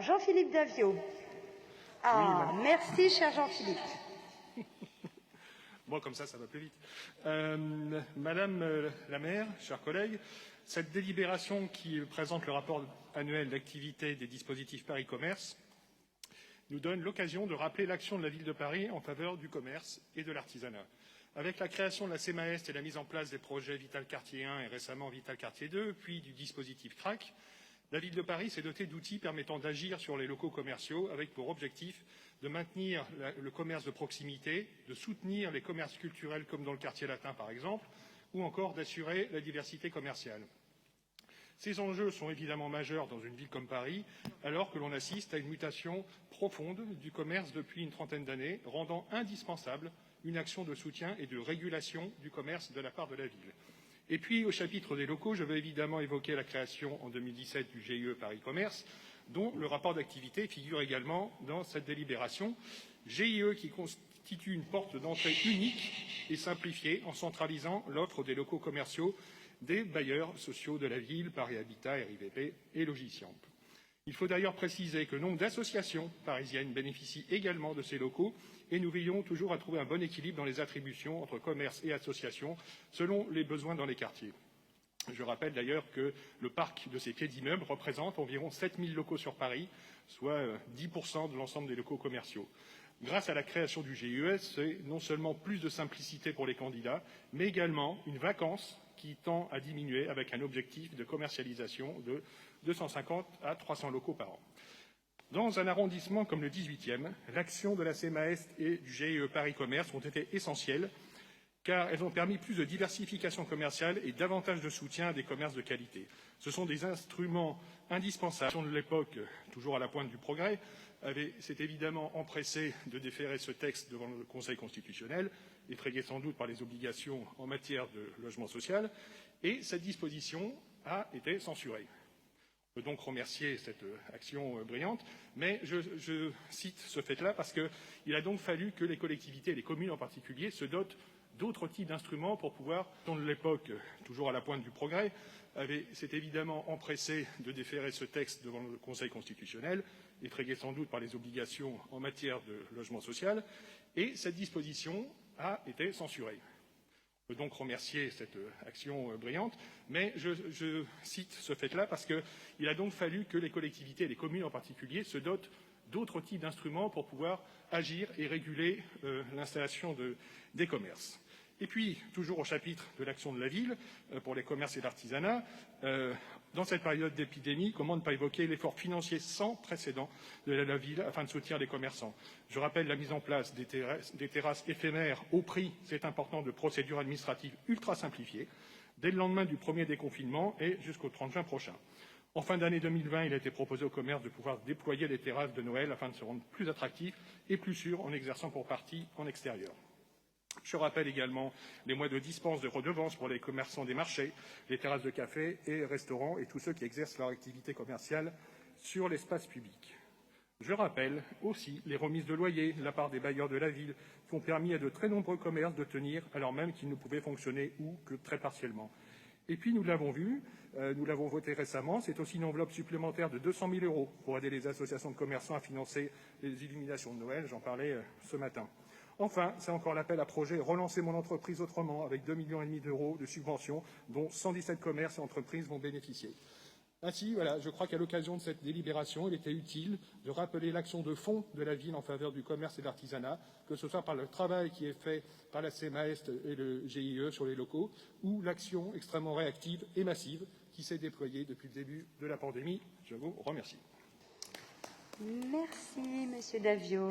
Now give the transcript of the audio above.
Jean-Philippe Davio. Ah, oui, merci, cher Jean-Philippe. Bon, comme ça va plus vite. Madame la maire, chers collègues, cette délibération qui présente le rapport annuel d'activité des dispositifs Paris Commerce nous donne l'occasion de rappeler l'action de la Ville de Paris en faveur du commerce et de l'artisanat. Avec la création de la CMAEST et la mise en place des projets Vital Quartier 1 et récemment Vital Quartier 2, puis du dispositif CRAC, la Ville de Paris s'est dotée d'outils permettant d'agir sur les locaux commerciaux avec pour objectif de maintenir le commerce de proximité, de soutenir les commerces culturels comme dans le quartier latin par exemple, ou encore d'assurer la diversité commerciale. Ces enjeux sont évidemment majeurs dans une ville comme Paris, alors que l'on assiste à une mutation profonde du commerce depuis une trentaine d'années, rendant indispensable une action de soutien et de régulation du commerce de la part de la ville. Et puis, au chapitre des locaux, je vais évidemment évoquer la création en 2017 du GIE Paris Commerce, dont le rapport d'activité figure également dans cette délibération. GIE qui constitue une porte d'entrée unique et simplifiée en centralisant l'offre des locaux commerciaux des bailleurs sociaux de la ville, Paris Habitat, RIVP et Logisamp. Il faut d'ailleurs préciser que nombre d'associations parisiennes bénéficient également de ces locaux et nous veillons toujours à trouver un bon équilibre dans les attributions entre commerce et associations selon les besoins dans les quartiers. Je rappelle d'ailleurs que le parc de ces pieds d'immeubles représente environ 7000 locaux sur Paris, soit 10% de l'ensemble des locaux commerciaux. Grâce à la création du GIE, c'est non seulement plus de simplicité pour les candidats, mais également une vacance qui tend à diminuer avec un objectif de commercialisation de 250 à 300 locaux par an. Dans un arrondissement comme le 18e, l'action de la CMAEST et du GIE Paris Commerce ont été essentielles car elles ont permis plus de diversification commerciale et davantage de soutien à des commerces de qualité. Ce sont des instruments indispensables. De l'époque, toujours à la pointe du progrès, s'est évidemment empressé de déférer ce texte devant le Conseil constitutionnel, effrayé sans doute par les obligations en matière de logement social, et cette disposition a été censurée. On peut donc remercier cette action brillante, mais je cite ce fait-là parce qu'il a donc fallu que les collectivités, et les communes en particulier, se dotent d'autres types d'instruments pour pouvoir, de l'époque, toujours à la pointe du progrès, s'est évidemment empressé de déférer ce texte devant le Conseil constitutionnel, effrayé sans doute par les obligations en matière de logement social, et cette disposition a été censurée. On peut donc remercier cette action brillante, mais je cite ce fait-là parce qu'il a donc fallu que les collectivités, et les communes en particulier, se dotent d'autres types d'instruments pour pouvoir agir et réguler l'installation des commerces. Et puis, toujours au chapitre de l'action de la ville pour les commerces et l'artisanat, dans cette période d'épidémie, comment ne pas évoquer l'effort financier sans précédent de la ville afin de soutenir les commerçants. Je rappelle la mise en place des terrasses éphémères au prix, c'est important, de procédures administratives ultra simplifiées, dès le lendemain du premier déconfinement et jusqu'au 30 juin prochain. En fin d'année 2020, il a été proposé aux commerces de pouvoir déployer des terrasses de Noël afin de se rendre plus attractifs et plus sûrs en exerçant pour partie en extérieur. Je rappelle également les mois de dispense de redevances pour les commerçants des marchés, les terrasses de café et restaurants et tous ceux qui exercent leur activité commerciale sur l'espace public. Je rappelle aussi les remises de loyers de la part des bailleurs de la ville qui ont permis à de très nombreux commerces de tenir alors même qu'ils ne pouvaient fonctionner ou que très partiellement. Et puis, nous l'avons vu, nous l'avons voté récemment, c'est aussi une enveloppe supplémentaire de 200 000 € pour aider les associations de commerçants à financer les illuminations de Noël, j'en parlais ce matin. Enfin, c'est encore l'appel à projet Relancer mon entreprise autrement avec 2,5 millions d'euros de subventions dont 117 commerces et entreprises vont bénéficier. Ainsi, voilà, je crois qu'à l'occasion de cette délibération, il était utile de rappeler l'action de fond de la ville en faveur du commerce et de l'artisanat, que ce soit par le travail qui est fait par la CMAEST et le GIE sur les locaux, ou l'action extrêmement réactive et massive qui s'est déployée depuis le début de la pandémie. Je vous remercie. Merci, Monsieur Davio.